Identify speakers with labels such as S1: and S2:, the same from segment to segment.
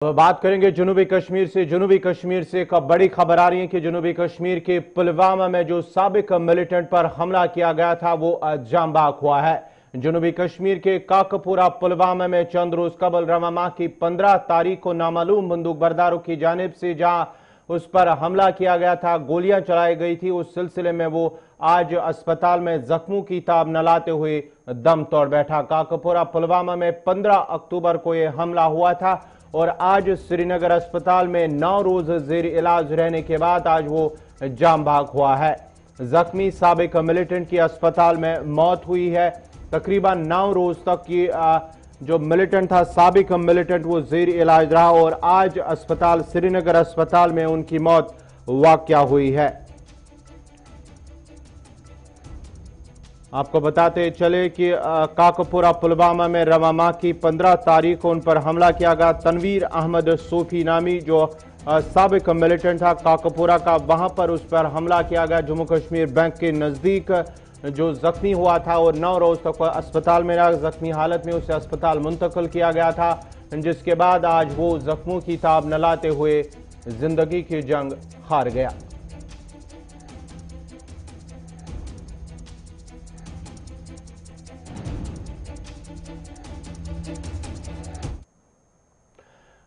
S1: तो बात करेंगे जनूबी कश्मीर से एक बड़ी खबर आ रही है कि जनूबी कश्मीर के पुलवामा में जो साबिक मिलिटेंट पर हमला किया गया था वो जाम बाग हुआ है। जनूबी कश्मीर के काकपुरा पुलवामा में चंद रोज कबल रवा माह की 15 तारीख को नामालूम बंदूकबरदारों की जानिब से जहां उस पर हमला किया गया था, गोलियां चलाई गई थी, उस सिलसिले में वो आज अस्पताल में जख्मों की ताब न लाते हुए दम तोड़ बैठा। काकपुरा पुलवामा में 15 अक्टूबर को यह हमला हुआ था और आज श्रीनगर अस्पताल में 9 रोज जेर इलाज रहने के बाद आज वो जाम बाग हुआ है। जख्मी साबिक मिलिटेंट की अस्पताल में मौत हुई है। तकरीबन 9 रोज तक की जो मिलिटेंट था, साबिक मिलिटेंट, वो जेर इलाज रहा और आज अस्पताल श्रीनगर अस्पताल में उनकी मौत वाक़या हुई है। आपको बताते चले कि काकपुरा पुलवामा में रवा माह की 15 तारीख को उन पर हमला किया गया। तनवीर अहमद सोफी नामी जो साबिक मिलिटेंट था काकपुरा का, वहां पर उस पर हमला किया गया। जम्मू कश्मीर बैंक के नजदीक जो जख्मी हुआ था और 9 रोज तक अस्पताल में रहा। जख्मी हालत में उसे अस्पताल मुंतकिल किया गया था, जिसके बाद आज वो जख्मों की ताब न लाते हुए जिंदगी की जंग हार गया।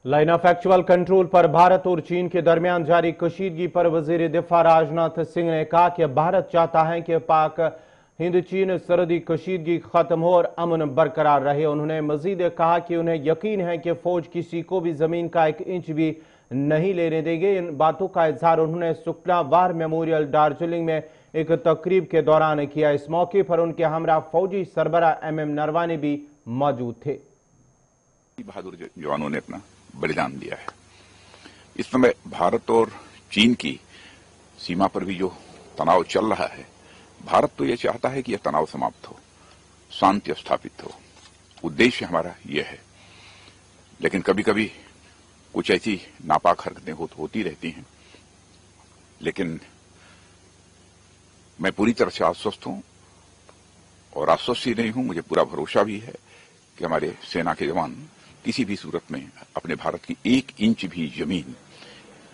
S1: लाइन ऑफ एक्चुअल कंट्रोल पर भारत और चीन के दरमियान जारी कशीदगी पर वजीर दिफा राजनाथ सिंह ने कहा कि भारत चाहता है कि पाक हिंद चीन सरहदी कशीदगी खत्म हो और अमन बरकरार रहे। उन्होंने मजीद कहा कि उन्हें यकीन है कि फौज किसी को भी जमीन का 1 इंच भी नहीं लेने देंगे। इन बातों का इजहार उन्होंने सुखना वार मेमोरियल दार्जिलिंग में एक तकरीब के दौरान किया। इस मौके पर उनके हमरा फौजी सरबरा MM नरवाने भी मौजूद थे।
S2: बहादुर जवानों ने अपना बलिदान दिया है। इस समय भारत और चीन की सीमा पर भी जो तनाव चल रहा है, भारत तो यह चाहता है कि यह तनाव समाप्त हो, शांति स्थापित हो। उद्देश्य हमारा यह है। लेकिन कभी कभी कुछ ऐसी नापाक हरकतें होती रहती हैं। लेकिन मैं पूरी तरह से आश्वस्त हूं और आश्वस्त ही नहीं हूं, मुझे पूरा भरोसा भी है कि हमारे सेना के जवान किसी भी सूरत में अपने भारत की 1 इंच भी जमीन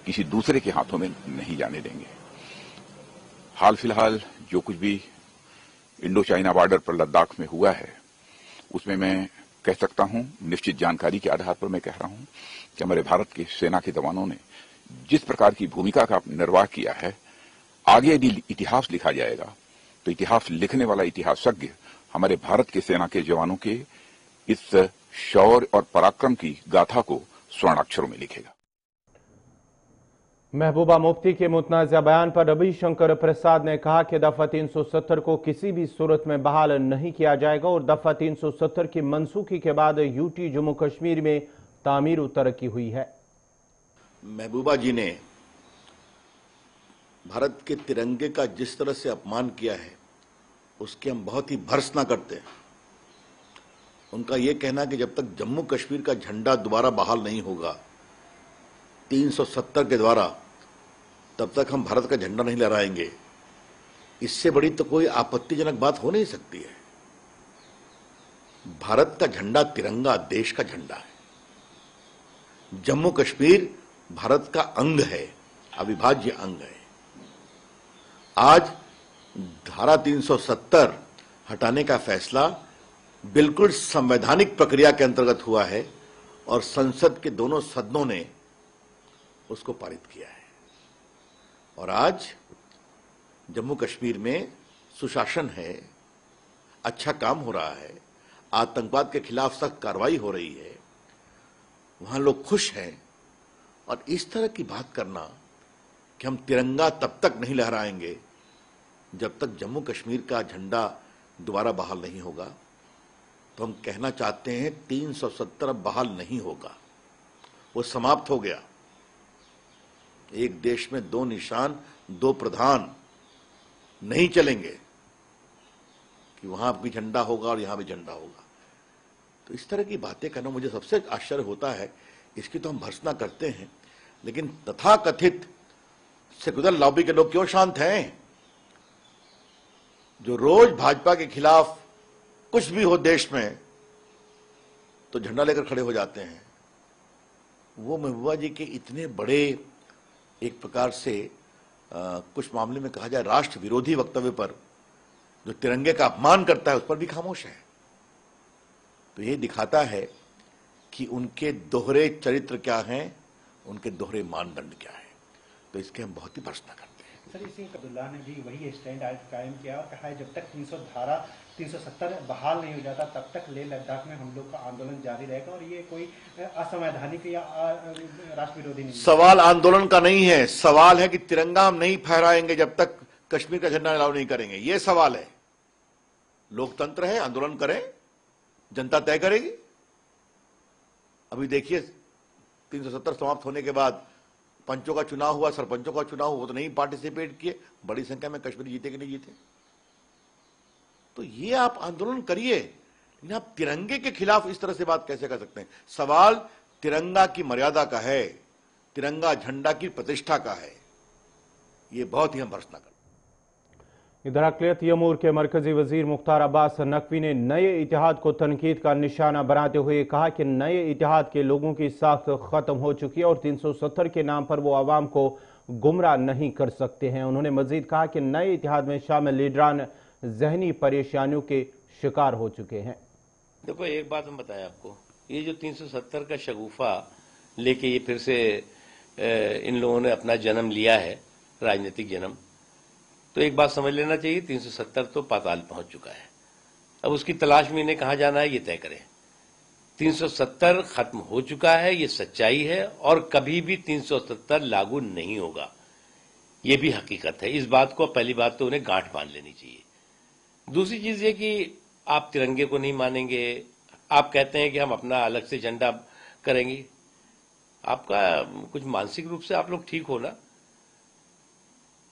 S2: किसी दूसरे के हाथों में नहीं जाने देंगे। हाल फिलहाल जो कुछ भी इंडो चाइना बॉर्डर पर लद्दाख में हुआ है, उसमें मैं कह सकता हूं, निश्चित जानकारी के आधार पर मैं कह रहा हूं कि हमारे भारत के सेना के जवानों ने जिस प्रकार की भूमिका का निर्वाह किया है, आगे यदि इतिहास लिखा जाएगा तो इतिहास लिखने वाला इतिहासज्ञ हमारे भारत के सेना के जवानों के इस शौर्य और पराक्रम की गाथा को स्वर्णाक्षरों में लिखेगा।
S1: महबूबा मुफ्ती के मुतनाज़ा बयान पर रविशंकर प्रसाद ने कहा कि दफा 370 को किसी भी सूरत में बहाल नहीं किया जाएगा और दफा 370 की मनसूखी के बाद यूटी जम्मू कश्मीर में तामीर और तरक्की हुई है।
S3: महबूबा जी ने भारत के तिरंगे का जिस तरह से अपमान किया है, उसके हम बहुत ही भर्त्सना करते हैं। उनका यह कहना कि जब तक जम्मू कश्मीर का झंडा दोबारा बहाल नहीं होगा 370 के द्वारा, तब तक हम भारत का झंडा नहीं लहराएंगे, इससे बड़ी तो कोई आपत्तिजनक बात हो नहीं सकती है। भारत का झंडा तिरंगा देश का झंडा है। जम्मू कश्मीर भारत का अंग है, अविभाज्य अंग है। आज धारा 370 हटाने का फैसला बिल्कुल संवैधानिक प्रक्रिया के अंतर्गत हुआ है और संसद के दोनों सदनों ने उसको पारित किया है। और आज जम्मू कश्मीर में सुशासन है, अच्छा काम हो रहा है, आतंकवाद के खिलाफ सख्त कार्रवाई हो रही है, वहां लोग खुश हैं। और इस तरह की बात करना कि हम तिरंगा तब तक नहीं लहराएंगे जब तक जम्मू कश्मीर का झंडा दोबारा बहाल नहीं होगा, तो हम कहना चाहते हैं 370 बहाल नहीं होगा, वो समाप्त हो गया। एक देश में 2 निशान 2 प्रधान नहीं चलेंगे कि वहां भी झंडा होगा और यहां भी झंडा होगा। तो इस तरह की बातें करना मुझे सबसे आश्चर्य होता है। इसकी तो हम भर्त्सना करते हैं, लेकिन तथाकथित सेकुलर लॉबी के लोग क्यों शांत हैं? जो रोज भाजपा के खिलाफ कुछ भी हो देश में तो झंडा लेकर खड़े हो जाते हैं। वो महबूबा जी के इतने बड़े एक प्रकार से कुछ मामले में कहा जाए राष्ट्र विरोधी वक्तव्य पर जो तिरंगे का अपमान करता है उस पर भी खामोश है। तो ये दिखाता है कि उनके दोहरे चरित्र क्या हैं, उनके दोहरे मानदंड क्या है। तो इसके हम बहुत ही भर्त्सना करते हैं।
S4: सर, इसी अब्दुल्ला ने भी वही स्टैंड आज कायम किया और कहा है जब तक 370 बहाल नहीं हो जाता तब तक लेह लद्दाख में हम लोग का आंदोलन जारी रहेगा और ये कोई असंवैधानिक या राष्ट्र विरोधी नहीं।
S3: सवाल आंदोलन का नहीं है, सवाल है कि तिरंगा हम नहीं फहराएंगे जब तक कश्मीर का झंडा अलाउ नहीं करेंगे। ये सवाल है। लोकतंत्र है, आंदोलन करें, जनता तय करेगी। अभी देखिए 370 समाप्त होने के बाद पंचों का चुनाव हुआ, सरपंचों का चुनाव हुआ, तो नहीं पार्टिसिपेट किए, बड़ी संख्या में कश्मीरी जीते कि नहीं जीते। तो ये आप आंदोलन करिए, लेकिन आप तिरंगे के खिलाफ इस तरह से बात कैसे कर सकते हैं। सवाल तिरंगा की मर्यादा का है, तिरंगा झंडा की प्रतिष्ठा का है। ये बहुत ही हम भर्त्सना करते हैं।
S1: इधर अक़लियती अमूर के मरकजी वजीर मुख्तार अब्बास नकवी ने नए इतिहाद को तनकीद का निशाना बनाते हुए कहा कि नए इतिहाद के लोगों की साख्त खत्म हो चुकी है और 370 के नाम पर वो आवाम को गुमराह नहीं कर सकते हैं। उन्होंने मजीद कहा कि नए इतिहाद में शामिल लीडरान जहनी परेशानियों के शिकार हो चुके हैं।
S5: देखो, एक बात हम बताएं आपको, ये जो 370 का शगुफा लेके ये फिर से इन लोगों ने अपना जन्म लिया है, राजनीतिक जन्म, तो एक बात समझ लेना चाहिए, 370 तो पाताल पहुंच चुका है। अब उसकी तलाश में इन्हें कहां जाना है ये तय करें। 370 खत्म हो चुका है, ये सच्चाई है, और कभी भी 370 लागू नहीं होगा, ये भी हकीकत है। इस बात को पहली बात तो उन्हें गांठ बांध लेनी चाहिए। दूसरी चीज ये कि आप तिरंगे को नहीं मानेंगे, आप कहते हैं कि हम अपना अलग से झंडा करेंगे। आपका कुछ मानसिक रूप से आप लोग ठीक हो ना?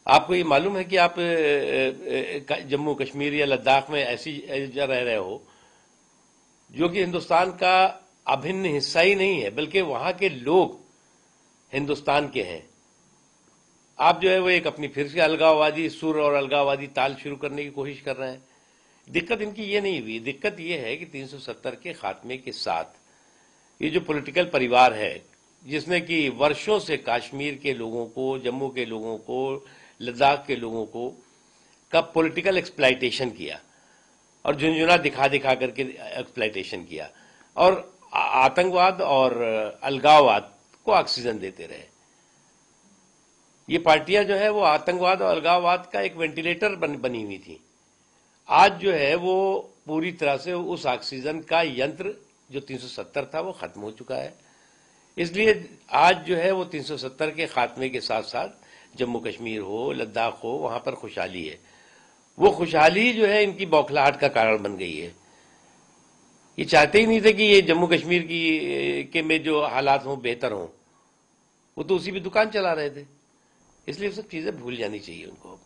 S5: आपको ये मालूम है कि आप जम्मू कश्मीर या लद्दाख में ऐसी रह रहे हो जो कि हिंदुस्तान का अभिन्न हिस्सा ही नहीं है, बल्कि वहां के लोग हिंदुस्तान के हैं। आप जो है वो एक अपनी फिर से अलगाववादी सुर और अलगाववादी ताल शुरू करने की कोशिश कर रहे हैं। दिक्कत इनकी ये नहीं हुई, दिक्कत ये है कि 370 के खात्मे के साथ ये जो पॉलिटिकल परिवार है जिसने कि वर्षों से कश्मीर के लोगों को, जम्मू के लोगों को, लद्दाख के लोगों को का पॉलिटिकल एक्सप्लाइटेशन किया और झुंझुना दिखा दिखा करके एक्सप्लाइटेशन किया और आतंकवाद और अलगाववाद को ऑक्सीजन देते रहे। ये पार्टियां जो है वो आतंकवाद और अलगाववाद का एक वेंटिलेटर बनी हुई थी। आज जो है वो पूरी तरह से उस ऑक्सीजन का यंत्र जो 370 था वो खत्म हो चुका है। इसलिए आज जो है वो 370 के खात्मे के साथ साथ जम्मू कश्मीर हो, लद्दाख हो, वहां पर खुशहाली है। वो खुशहाली जो है इनकी बौखलाहट का कारण बन गई है। ये चाहते ही नहीं थे कि ये जम्मू कश्मीर के में जो हालात हों बेहतर हों, वो तो उसी भी दुकान चला रहे थे। इसलिए सब चीजें भूल जानी चाहिए उनको।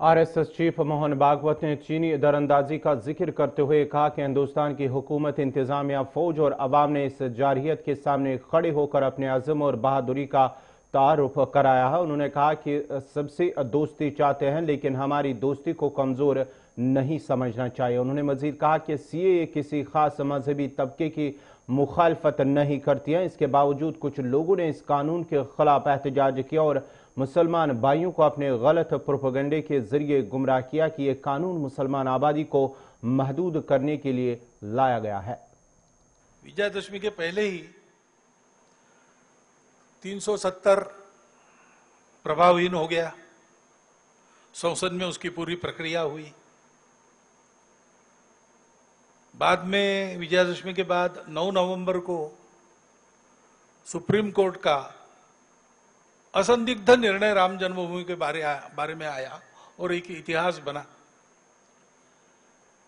S1: आरएसएस चीफ मोहन भागवत ने चीनी दरअंदाजी का जिक्र करते हुए कहा कि हिंदुस्तान की हुकूमत, इंतजामिया, फौज और अवाम ने इस जारहियत के सामने खड़े होकर अपने अज़म और बहादुरी का तारुफ कराया है। उन्होंने कहा कि सबसे दोस्ती चाहते हैं लेकिन हमारी दोस्ती को कमजोर नहीं समझना चाहिए। उन्होंने मजीद कहा कि सीएए किसी खास मजहबी तबके की मुखालफत नहीं करती है। इसके बावजूद कुछ लोगों ने इस कानून के खिलाफ एहतजाज किया और मुसलमान भाइयों को अपने गलत प्रोपेगेंडे के जरिए गुमराह किया कि यह कानून मुसलमान आबादी को महदूद करने के लिए लाया गया है।
S6: विजयादशमी के पहले ही 370 प्रभावहीन हो गया। संसद में उसकी पूरी प्रक्रिया हुई। बाद में विजयादशमी के बाद 9 नवंबर को सुप्रीम कोर्ट का असंदिग्ध निर्णय राम जन्मभूमि के बारे में आया और एक इतिहास बना।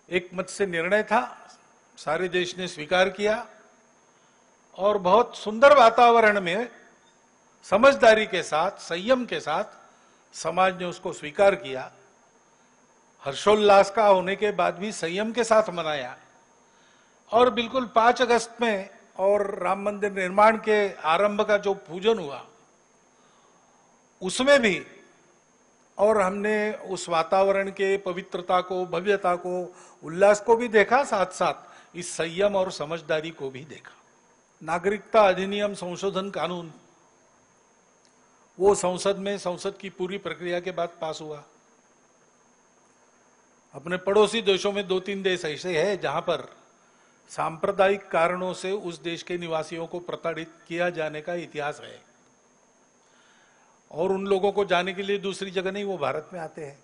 S6: एक मत से निर्णय था, सारे देश ने स्वीकार किया और बहुत सुंदर वातावरण में समझदारी के साथ, संयम के साथ समाज ने उसको स्वीकार किया। हर्षोल्लास का होने के बाद भी संयम के साथ मनाया और बिल्कुल 5 अगस्त में और राम मंदिर निर्माण के आरंभ का जो पूजन हुआ उसमें भी, और हमने उस वातावरण के पवित्रता को, भव्यता को, उल्लास को भी देखा, साथ साथ इस संयम और समझदारी को भी देखा। नागरिकता अधिनियम संशोधन कानून वो संसद में संसद की पूरी प्रक्रिया के बाद पास हुआ। अपने पड़ोसी देशों में 2-3 देश ऐसे हैं जहां पर सांप्रदायिक कारणों से उस देश के निवासियों को प्रताड़ित किया जाने का इतिहास है, और उन लोगों को जाने के लिए दूसरी जगह नहीं, वो भारत में आते हैं।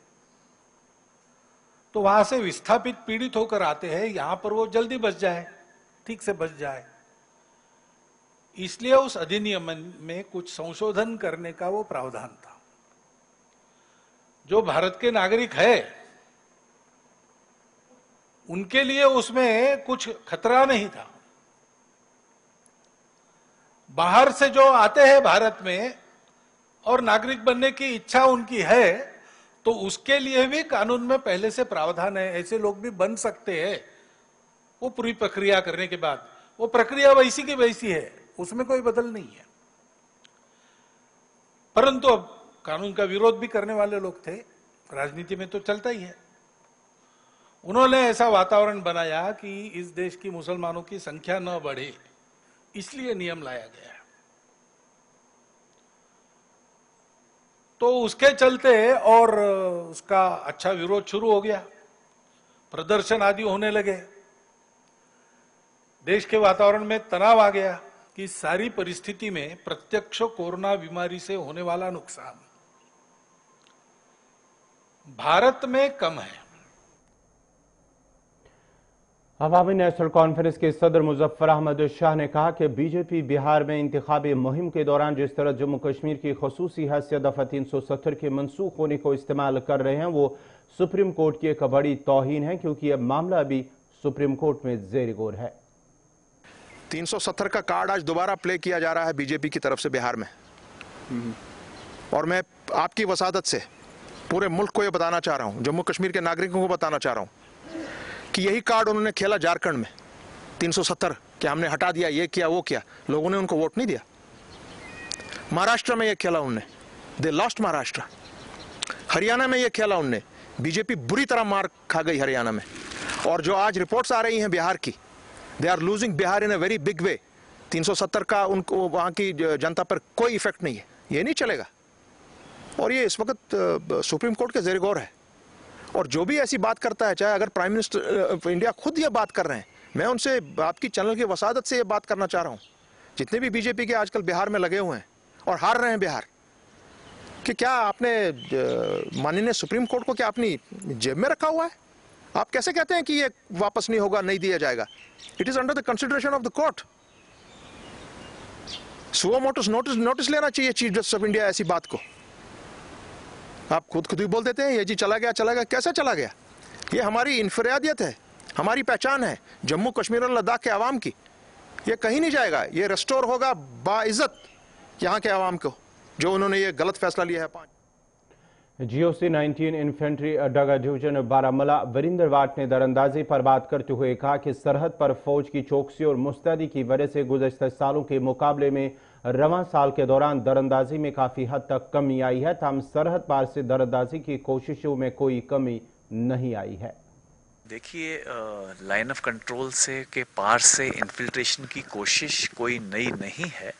S6: तो वहां से विस्थापित पीड़ित होकर आते हैं, यहां पर वो जल्दी बच जाए, ठीक से बच जाए, इसलिए उस अधिनियम में कुछ संशोधन करने का वो प्रावधान था। जो भारत के नागरिक है उनके लिए उसमें कुछ खतरा नहीं था। बाहर से जो आते हैं भारत में और नागरिक बनने की इच्छा उनकी है, तो उसके लिए भी कानून में पहले से प्रावधान है, ऐसे लोग भी बन सकते हैं वो पूरी प्रक्रिया करने के बाद। वो प्रक्रिया वैसी की वैसी है, उसमें कोई बदल नहीं है। परंतु अब कानून का विरोध भी करने वाले लोग थे, राजनीति में तो चलता ही है। उन्होंने ऐसा वातावरण बनाया कि इस देश की मुसलमानों की संख्या न बढ़े, इसलिए नियम लाया गया है। तो उसके चलते और उसका अच्छा विरोध शुरू हो गया, प्रदर्शन आदि होने लगे, देश के वातावरण में तनाव आ गया कि सारी परिस्थिति में प्रत्यक्ष कोरोना बीमारी से होने वाला नुकसान भारत में कम है।
S1: अवामी नेशनल कॉन्फ्रेंस के सदर मुजफ्फर अहमद शाह ने कहा कि बीजेपी बिहार में इंतखाबी मुहिम के दौरान जिस तरह जम्मू कश्मीर की खसूसी हैसियत दफा 370 के मनसूख होने को इस्तेमाल कर रहे हैं, वो सुप्रीम कोर्ट की एक बड़ी तौहीन है, क्योंकि यह मामला अभी सुप्रीम कोर्ट में जेर गौर है।
S7: 370 का कार्ड आज दोबारा प्ले किया जा रहा है बीजेपी की तरफ से बिहार में, और मैं आपकी वसादत से पूरे मुल्क को यह बताना चाह रहा हूं, जम्मू कश्मीर के नागरिकों को बताना चाह रहा हूं कि यही कार्ड उन्होंने खेला झारखंड में 370 कि हमने हटा दिया, ये किया वो किया, लोगों ने उनको वोट नहीं दिया। महाराष्ट्र में यह खेला उन्होंने, दे लॉस्ट महाराष्ट्र। हरियाणा में यह खेला उन्होंने, बीजेपी बुरी तरह मार खा गई हरियाणा में। और जो आज रिपोर्ट्स आ रही हैं बिहार की, they are losing Bihar in a very big way. 370 का उनको वहां की जनता पर कोई इफेक्ट नहीं है, ये नहीं चलेगा। और ये इस वक्त सुप्रीम कोर्ट के जेर गौर है। और जो भी ऐसी बात करता है, चाहे अगर प्राइम मिनिस्टर ऑफ इंडिया खुद ये बात कर रहे हैं, मैं उनसे आपकी चैनल की वसादत से ये बात करना चाह रहा हूं, जितने भी बीजेपी के आजकल बिहार में लगे हुए हैं और हार रहे हैं बिहार, कि क्या आपने माननीय सुप्रीम कोर्ट को क्या अपनी जेब में रखा हुआ है? आप कैसे कहते हैं कि ये वापस नहीं होगा, नहीं दिया जाएगा? It is under the consideration of the court. Suo mottos notice लेना चाहिए चीफ जस्टिस ऑफ इंडिया ऐसी बात को। आप खुद ही बोल देते हैं ये जी चला गया। कैसे चला गया? ये हमारी इनफरादियत है, हमारी पहचान है जम्मू कश्मीर और लद्दाख के आवाम की। ये कहीं नहीं जाएगा, ये रेस्टोर होगा बाइज्जत यहाँ के आवाम को, जो उन्होंने ये गलत फैसला लिया है।
S1: GOC 19 infantry Dagger division Baramulla Varinder Vats ने दरअंदाजी पर बात करते हुए कहा कि सरहद पर फौज की चौकसी और मुस्तैदी की वजह से गुज़श्ता सालों के मुकाबले में रवां साल के दौरान दरअंदाजी में काफ़ी हद तक कमी आई है, तमाम सरहद पार से दरअंदाजी की कोशिशों में कोई कमी नहीं आई है।
S8: देखिए, लाइन ऑफ कंट्रोल से के पार से इन्फिल्ट्रेशन की कोशिश कोई नई नहीं है,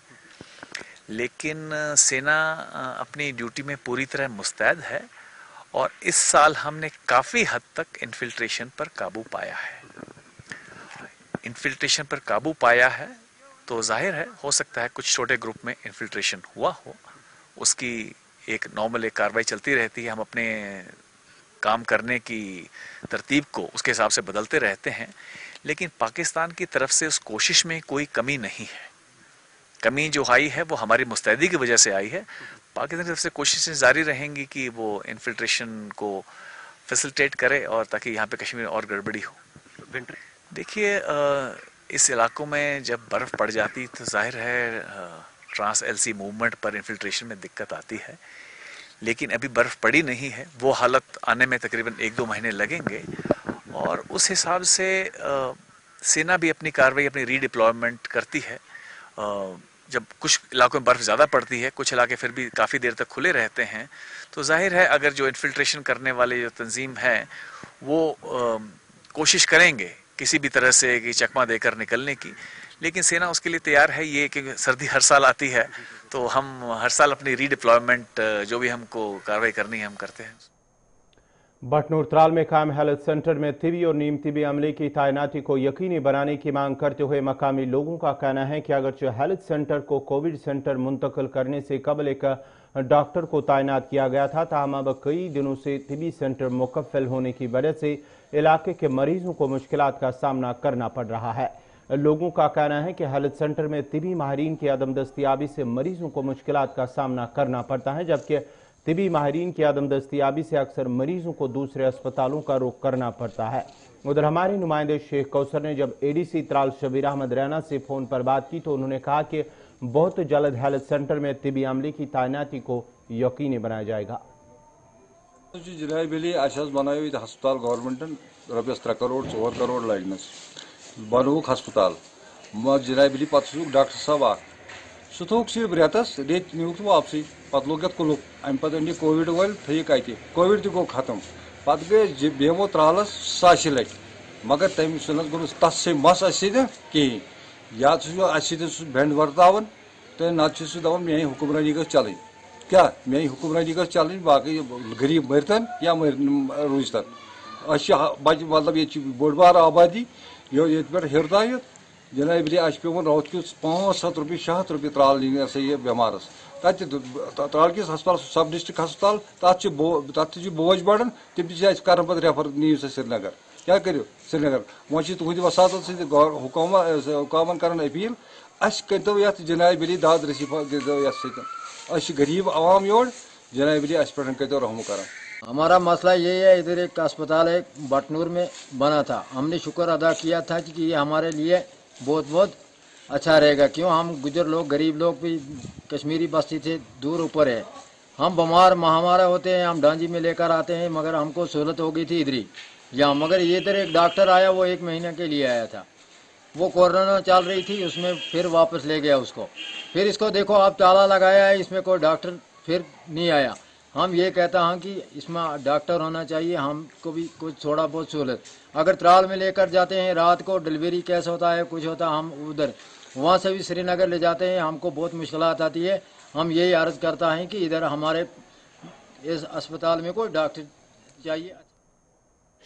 S8: लेकिन सेना अपनी ड्यूटी में पूरी तरह मुस्तैद है और इस साल हमने काफ़ी हद तक इन्फिल्ट्रेशन पर काबू पाया है। इन्फिल्ट्रेशन पर काबू पाया है तो जाहिर है हो सकता है कुछ छोटे ग्रुप में इन्फिल्ट्रेशन हुआ हो, उसकी एक नॉर्मल एक कार्रवाई चलती रहती है। हम अपने काम करने की तरतीब को उसके हिसाब से बदलते रहते हैं, लेकिन पाकिस्तान की तरफ से उस कोशिश में कोई कमी नहीं है। कमी जो आई है वो हमारी मुस्तैदी की वजह से आई है। पाकिस्तान की तरफ से कोशिशें जारी रहेंगी कि वो इन्फिल्ट्रेशन को फैसिलिटेट करे और ताकि यहाँ पे कश्मीर और गड़बड़ी हो। देखिए, इस इलाकों में जब बर्फ़ पड़ जाती तो जाहिर है ट्रांस LC मूवमेंट पर इन्फिल्ट्रेशन में दिक्कत आती है, लेकिन अभी बर्फ़ पड़ी नहीं है। वो हालत आने में तकरीबन 1-2 महीने लगेंगे और उस हिसाब से सेना भी अपनी कार्रवाई, अपनी रीडिप्लॉयमेंट करती है। जब कुछ इलाकों में बर्फ़ ज़्यादा पड़ती है, कुछ इलाके फिर भी काफ़ी देर तक खुले रहते हैं, तो जाहिर है अगर जो इन्फिल्ट्रेशन करने वाले जो तंजीम है वो कोशिश करेंगे किसी भी तरह से कि चकमा देकर निकलने की, लेकिन सेना उसके लिए तैयार है। ये कि सर्दी हर साल आती है, तो हम हर साल अपनी रीडिप्लॉयमेंट जो भी हमको कार्रवाई करनी है हम करते हैं।
S1: बटनूर त्राल में कायम हेल्थ सेंटर में तिबी और नीम तिबी अमले की तैनाती को यकीनी बनाने की मांग करते हुए मकामी लोगों का कहना है कि अगरचे हेल्थ सेंटर को कोविड सेंटर मुंतकिल करने से कबल एक डॉक्टर को तैनात किया गया था, ताहम अब कई दिनों से तिबी सेंटर मुकफ्फल होने की वजह से इलाके के मरीजों को मुश्किलात का सामना करना पड़ रहा है। लोगों का कहना है कि हेल्थ सेंटर में तिबी माहिरीन की अदम दस्तियाबी से मरीजों को मुश्किलात का सामना करना पड़ता है, जबकि तिबी माहिरीन की आदम दस्तियाबी से अक्सर मरीजों को दूसरे अस्पतालों का रुख करना पड़ता है। उधर हमारे नुमाइंदे शेख कौसर ने जब एडीसी त्राल शबीर अहमद रैना से फोन पर बात की तो उन्होंने कहा कि बहुत जल्द हेल्थ सेंटर में तिबी अमले की तैनाती को यकीनी बनाया जाएगा।
S9: जनाब बनायो हस्पताल गवर्नमेंटन रपस 3 करोड़ 4 करोड़ लगनस बनोक हस्पताल जनाब पे डॉक्टर साहब सह थोक सिर्फ रेतस रेत नीक वापसी पे लोग ये कुलुक अम पे अन कोविड वल थक अत कोविड तक गो खत्म पे गए बेमो त्रालस 100 लट मगर तम गो तथ से मस कहें या बेंड वर्तावन तो ना दपान मे हुक्मरानी गई चल क्या मे हुक्मरानी गई चल बाकी गरीब मरतन या रूजतन बच मतलब ये बोड़ बार आबादी ये पे हिरदायत जनाब पे रौत किस 500 रुपये 600 रुपये त्राल ये बेमारस त्राल किस हस्पताल सब डिस्ट्रिक्ट हस्पताल तथ बोझ बढ़ान तम कर रेफर नीव से श्रीनगर क्या करो श्रीनगर वो तुहद वसात हुकामन कर अपील अस करो ये जनाब दाद रसीफा ये गरीब आवाम योर जनाब अस पे करो रहम कर।
S10: हमारा मसला ये है, इधर एक अस्पताल है बटनूर में बना था, हमने शुक्र अदा किया था कि ये हमारे लिए बहुत अच्छा रहेगा, क्यों हम गुजर लोग गरीब लोग भी कश्मीरी बस्ती से दूर ऊपर है, हम बीमार महामारा होते हैं, हम डांजी में लेकर आते हैं, मगर हमको सहूलत हो गई थी इधर ही यहाँ। मगर ये इधर एक डॉक्टर आया, वो 1 महीने के लिए आया था, वो कोरोना चल रही थी उसमें, फिर वापस ले गया उसको। फिर इसको देखो आप ताला लगाया है, इसमें कोई डॉक्टर फिर नहीं आया। हम ये कहता हैं कि इसमें डॉक्टर होना चाहिए, हमको भी कुछ थोड़ा बहुत सहूलत। अगर त्राल में लेकर जाते हैं रात को डिलीवरी केस होता है कुछ होता है, हम उधर वहाँ से भी श्रीनगर ले जाते हैं, हमको बहुत मुश्किलात आती है। हम यही अर्ज़ करता हैं कि इधर हमारे इस अस्पताल में कोई डॉक्टर चाहिए।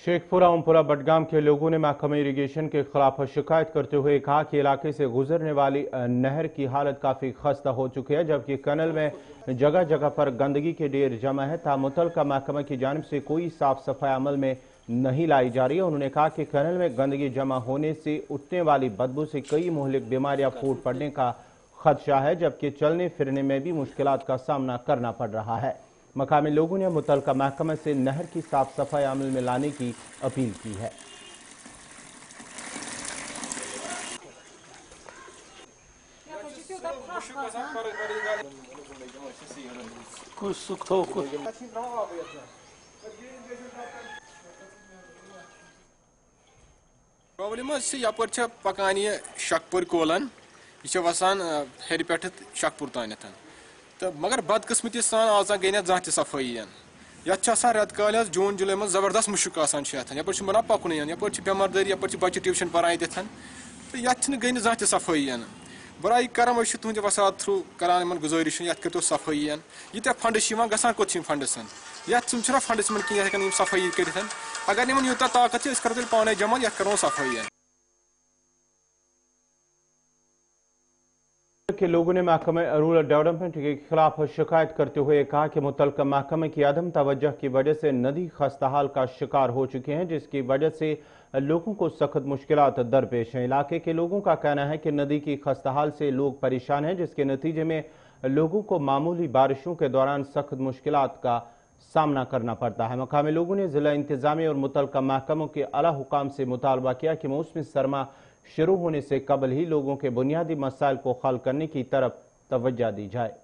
S1: शेखपुरा ओमपुरा बडगाम के लोगों ने महकमा इरीगेशन के खिलाफ शिकायत करते हुए कहा कि इलाके से गुजरने वाली नहर की हालत काफ़ी खस्ता हो चुकी है, जबकि कनल में जगह जगह पर गंदगी के ढेर जमा है। मुतल्लिका महकमा की जानिब से कोई साफ सफाई अमल में नहीं लाई जा रही है। उन्होंने कहा कि कनल में गंदगी जमा होने से उठने वाली बदबू से कई मुहलिक बीमारियां फूट पड़ने का खदशा है, जबकि चलने फिरने में भी मुश्किलात का सामना करना पड़ रहा है। मकामी लोगों ने मुतल्लिका महकमा से नहर की साफ सफाई अमल में लाने की अपील की है।
S11: प्रॉब्लम यप पकान यह शकपुर कोलन यह वसान हेर पे शकपुर तान तो मगर बदकिस्मती सान आज गई ना जहाँ सफाई ये रेत काल जून जुलाई में जबरदस्त मुश्क यप बना पकुन यप बेमारदारी यप बच्चे ट्यूशन पान तो ये गई जहाँ सफाई बराई करम तुंद वसात थ्रू करान गुजारिश ये करो सफाई यीत्या फंड्स गसान कोत फंड्स ये फंड्स कहें सफाई कर अगर इन यूत ताकत करो पाने जमा ये करो सफाई।
S1: के लोगों ने महकमा रूरल डेवलपमेंट के खिलाफ शिकायत करते हुए कहा कि मुतल्लिका महकमे की अदम तवज्जो की वजह से नदी खस्ताहाल का शिकार हो चुके हैं, जिसकी वजह से लोगों को सख्त मुश्किलात दरपेश हैं। इलाके के लोगों का कहना है कि नदी की खस्ताहाल से लोग परेशान हैं, जिसके नतीजे में लोगों को मामूली बारिशों के दौरान सख्त मुश्किलात का सामना करना पड़ता है। मकामी लोगों ने जिला इंतजामिया और मुतल्लिका महकमों के आला हुकाम से मुतालबा किया कि मौसमी सरमा शुरू होने से कबल ही लोगों के बुनियादी मसाइल को हल करने की तरफ तवज्जो दी जाए।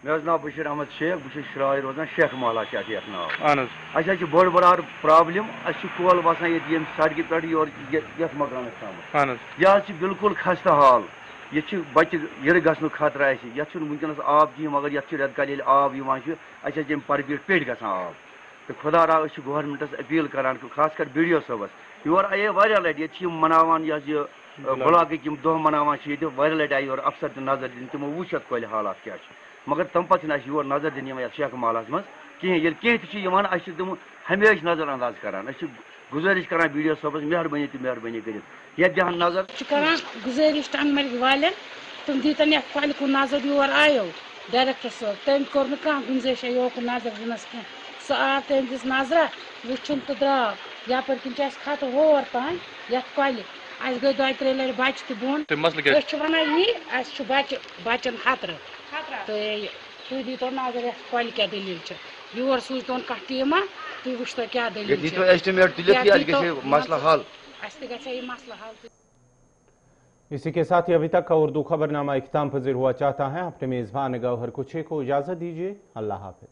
S12: मे नाव बशीर अहमद शेख, बहुत शराय रोजान शेख माला नाव बोड़ बार प्रॉब्लम कोल वसान ये सड़क पे ये मकान तम यह बिल्कुल खस्ता हाल ये बच्चे यर गसन खतरा वनकस आब दी मगर ये रेत काल आब अम पर पेट ग आब तो खुदा रा गवर्नमेंटस अपील करान खास कर BDO साहबस योर आये वारिया लट ये मनावान यह ब्लॉक दह मनावान वारिया लट आये योर अफसर तो नजर दिन तमो वुचत कोल हालात क्या मगर तम पे योर नजर दिन शेख मालस मज कहें कह तम हमेशा नजर अंदाज करान गुजारिश करान BDO साहबस मेहरबानी तो मेहरबानी कर ये दहन नजर
S13: गुजारिश टंगमर्ग वाले तुम दीतन ये कल को नजर योर आयो डायरेक्टर साहब तम कोर गुंजाइश योर नजर दिनस कह सह आव तम दिस नजर वुचन तो द्राव यप खत होर तान ये कल अस गई 2-3 लट बच्चे तो बोन वन यह बचन खतर तो तुम दीतो नजर ये कल क्या दलील योर सूचन कह टीमा तुम वो क्या दलील
S12: मसला हल
S1: इसी के साथ ही अभी तक का उर्दू खबरनामा इख्तिताम पजीर हुआ। चाहता है अपने मेजबान गौहर कुछे को इजाजत दीजिए। अल्लाह हाफिज।